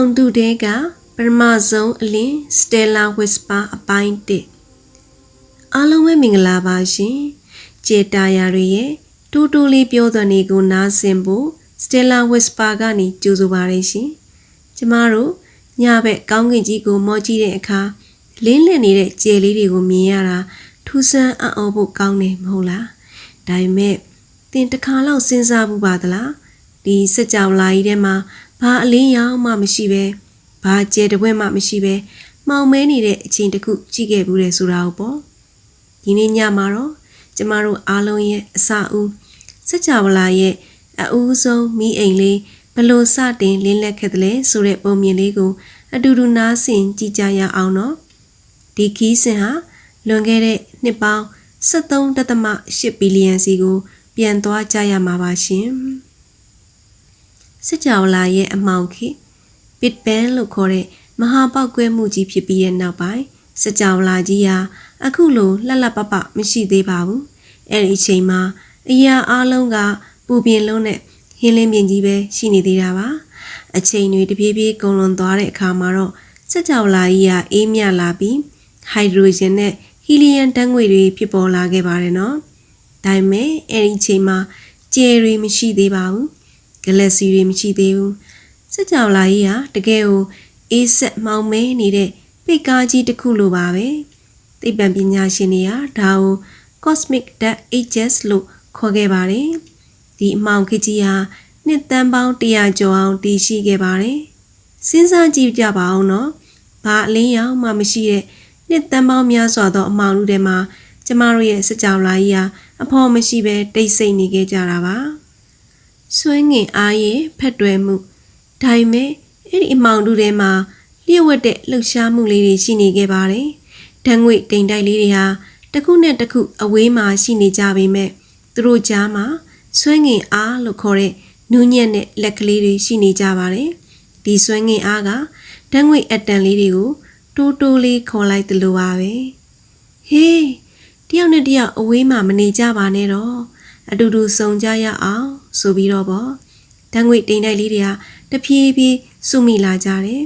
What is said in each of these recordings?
င်တူတဲ့ကပထမဆုံးအလင်း Stella Whisper အပိုင်း1အားလုံးပဲမင်္ဂလာပါရှင်ကျေတာယာတွေရဲ့တူတူလေးပြောတဲ့နေကိုနားဆင်ဖို့ Stella Whisper ကနေကြိုဆိုပါရရှင်ကျမတို့ညဘက်ကောင်းကင်ကြီးကိုမော်ကြည့်တဲ့အခါလင်းလည်နေတဲ့ကြယ်လေးတွေကိုမြင်ရတာထူးဆန်းအံ့ဩဖို့ကောင်းတယ်မဟုတ်လားဒါပေမဲ့သင်တစ်ခါလောက်စဉ်းစားမှုပါသလားဒီစက်ကြောလာကြီးထဲမှာဘာအလင်းရောင်မှမရှိပဲဘာကျဲတပွဲမှမရှိပဲမှောင်မဲနေတဲ့အချိန်တစ်ခုကြည့်ခဲ့ဘူးတယ်ဆိုတာပေါ့ဒီနေ့ညမှာတော့ကျမတို့အားလုံးရဲ့အစဦးစက်ကြောလာရဲ့အဦးဆုံးမိအိမ်လေးဘလို့စတင်လင်းလက်ခဲ့တယ်လဲဆိုတဲ့ပုံမြင်လေးကိုအတူတူနားဆင်ကြည့်ကြရအောင်နော်ဒီခီးစဉ်ဟာလွန်ခဲ့တဲ့နှစ်ပေါင်း73.8ဘီလီယံစီကိုပြန်သွားကြရမှာပါရှင်စက်ကြောလာရဲ့အမှောင်ခေတ် Big Bang လို့ခေါ်တဲ့မဟာပေါက်ကွဲမှုကြီးဖြစ်ပြီးတဲ့နောက်ပိုင်းစက်ကြောလာကြီးဟာအခုလိုလှလှပပမရှိသေးပါဘူးအဲ့ဒီအချိန်မှာအရာအလုံးကပူပြင်းလုံးနဲ့ဟင်းလင်းပြင်းကြီးပဲရှိနေသေးတာပါအချိန်တွေတပြေးပြေးကုန်လွန်သွားတဲ့အခါမှာတော့စက်ကြောလာကြီးဟာအေးမြလာပြီးဟိုက်ဒရိုဂျင်နဲ့ဟီလီယမ်ဓာတ်ငွေ့တွေဖြစ်ပေါ်လာခဲ့ပါတယ်နော်ဒါပေမဲ့အဲ့ဒီအချိန်မှာကျယ်တွေမရှိသေးပါဘူးဂလက်ဆီတွေမရှိသေးဘူးစက်ကြောလာကြီးဟာတကယ်ကိုအေးဆက်မှောင်မဲနေတဲ့ပိတ်ကားကြီးတစ်ခုလိုပါပဲသိပ္ပံပညာရှင်တွေကဒါကို Cosmic Dark Ages လို့ခေါ်ခဲ့ပါတယ်ဒီအမှောင်ခေတ်ကြီးဟာနှစ်သန်းပေါင်း100ကျော်အောင်တည်ရှိခဲ့ပါတယ်စဉ်းစားကြည့်ကြပါဦးနော်ဘာအလင်းရောင်မှမရှိတဲ့နှစ်သန်းပေါင်းများစွာသောအမှောင်လူတွေမှာကျမတို့ရဲ့စက်ကြောလာကြီးဟာအဖို့မရှိပဲတိတ်ဆိတ်နေခဲ့ကြတာပါဆွဲငင်အားရဲ့ဖက်တွယ်မှုဒါပေမဲ့အဲ့ဒီအမောင်တူထဲမှာလျှို့ဝှက်တဲ့လှုပ်ရှားမှုလေးတွေရှိနေခဲ့ပါတယ်။ဓာတ်ငွေ့တိမ်တိုက်လေးတွေဟာတစ်ခုနဲ့တစ်ခုအဝေးမှာရှိနေကြပေမဲ့သူတို့ကြားမှာဆွဲငင်အားလို့ခေါ်တဲ့နူးညံ့တဲ့လက်ကလေးတွေရှိနေကြပါတယ်။ဒီဆွဲငင်အားကဓာတ်ငွေ့အတန်လေးတွေကိုတိုးတိုးလေးခေါ်လိုက်သလိုပါပဲ။ဟေးတယောက်နဲ့တယောက်အဝေးမှာမနေကြပါနဲ့တော့အတူတူဆုံကြရအောင်ဆိုပြီးတော့ပေါ့ဓာတ်ငွေ့တိမ်တိုက်လေးတွေကတဖြည်းဖြည်းစုမိလာကြတယ်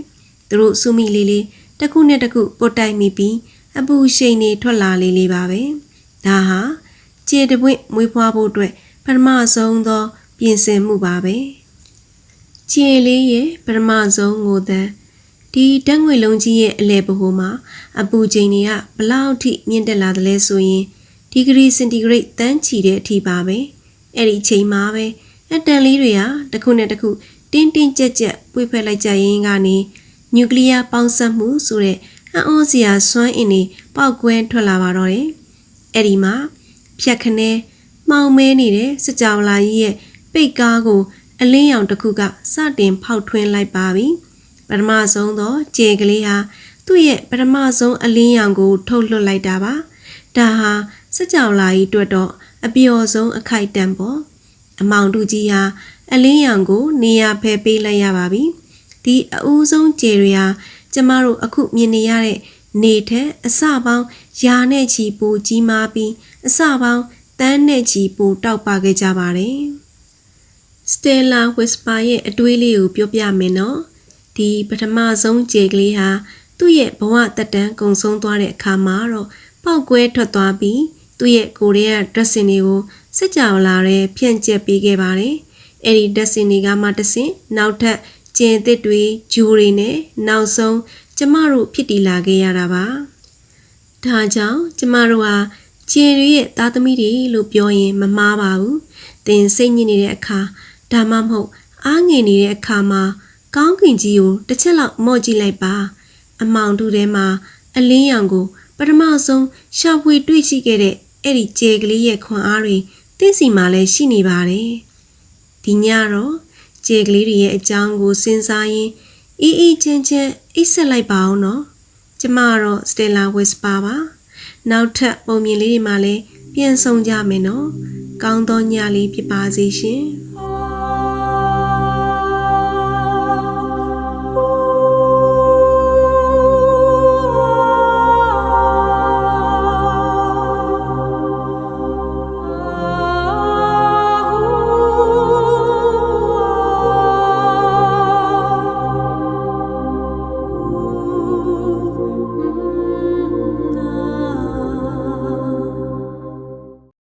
သူတို့စုမိလေးလေးတစ်ခုနဲ့တစ်ခုပုတ်တိုက်မိပြီးအပူရှိန်တွေထွက်လာလေးလေးပါပဲဒါဟာကျေတပွင့်မွေးဖွားဖို့အတွက်ပထမဆုံးသောပြင်ဆင်မှုပါပဲကျေလေးရဲ့ပထမဆုံးငိုတန်းဒီဓာတ်ငွေ့လုံးကြီးရဲ့အလဲပဟိုမှာအပူချိန်တွေကဘလောက်ထိမြင့်တက်လာသလဲဆိုရင်ဒီဂရီစင်တီဂရိတ်တန်းချီတဲ့အထိပါပဲအဲ့ဒီအချိန်မှာပဲအတန်လေးတွေဟာတစ်ခုနဲ့တစ်ခုတင်းတင်းကြပ်ကြပ်ပွေဖက်လိုက်ကြရင်ကနေနျူကလ িয়ার ပေါင်းစပ်မှုဆိုတဲ့အံ့ဩစရာစွမ်းအင်တွေပေါက်ကွဲထွက်လာပါတော့တယ်အဲ့ဒီမှာဖြတ်ခနဲမှောင်မဲနေတဲ့စကြောလာကြီးရဲ့ပိတ်ကားကိုအလင်းရောင်တစ်ခုကစတင်ဖောက်ထွင်းလိုက်ပါပြီပထမဆုံးသောကြယ်ကလေးဟာသူ့ရဲ့ပထမဆုံးအလင်းရောင်ကိုထုတ်လွှတ်လိုက်တာပါဒါဟာစကြောလာကြီးအတွက်တော့အပျော်ဆုံးအခိုက်အတန့်ပေါ့အမောင်တူကြီးဟာအလင်းရောင်ကိုနေရာဖယ်ပေးလိုက်ရပါပြီဒီအဦးဆုံးကြယ်တွေဟာကျမတို့အခုမြင်နေရတဲ့နေထက်အစပေါင်းရာနဲ့ချီပိုကြီးမားပြီးအစပေါင်းတန်းနဲ့ချီပိုတောက်ပခဲ့ကြပါတယ် Stella Whisper ရဲ့အတွေးလေးကိုပြောပြမယ်နော်ဒီပထမဆုံးကြယ်ကလေးဟာသူ့ရဲ့ဘဝတက်တန်းကုံဆုံးသွားတဲ့အခါမှာတော့ပေါက်ကွဲထွက်သွားပြီးသူ့ရဲ့ကိုရီးယား dressing တွေကိုစက်ကြောလာတဲ့ဖြန့်ကျက်ပေးခဲ့ပါတယ်အဲ့ဒီ dressing တွေကမှတဆင့်နောက်ထပ်ကျင်းသစ်တွေဂျူတွေနဲ့နောက်ဆုံးကျမတို့ဖြစ်တည်လာခဲ့ရတာပါဒါကြောင့်ကျမတို့ဟာကျင်းတွေရဲ့သားသမီးတွေလို့ပြောရင်မမှားပါဘူးသင်စိတ်ညစ်နေတဲ့အခါဒါမှမဟုတ်အားငယ်နေတဲ့အခါမှာကောင်းကင်ကြီးကိုတစ်ချက်လောက်မော့ကြည့်လိုက်ပါအမောင်တူထဲမှာအလင်းရောင်ကိုပထမဆုံးရှာဖွေတွေ့ရှိခဲ့တဲ့အဲ့ဒီကြယ်ကလေးရဲ့ခွန်အားတွေသင်စီမှာလည်းရှိနေပါတယ်ဒီညတော့ကြယ်ကလေးတွေရဲ့အကြောင်းကိုစဉ်းစားရင်းအေးအေးချမ်းချမ်းအိပ်ဆက်လိုက်ပါအောင်နော်ကျမကတော့ Stella Whisper ပါနောက်ထပ်ပုံမြင်လေးတွေမှာလည်းပြန်ဆုံကြမယ်နော်ကောင်းသောညလေးဖြစ်ပါစေရှင်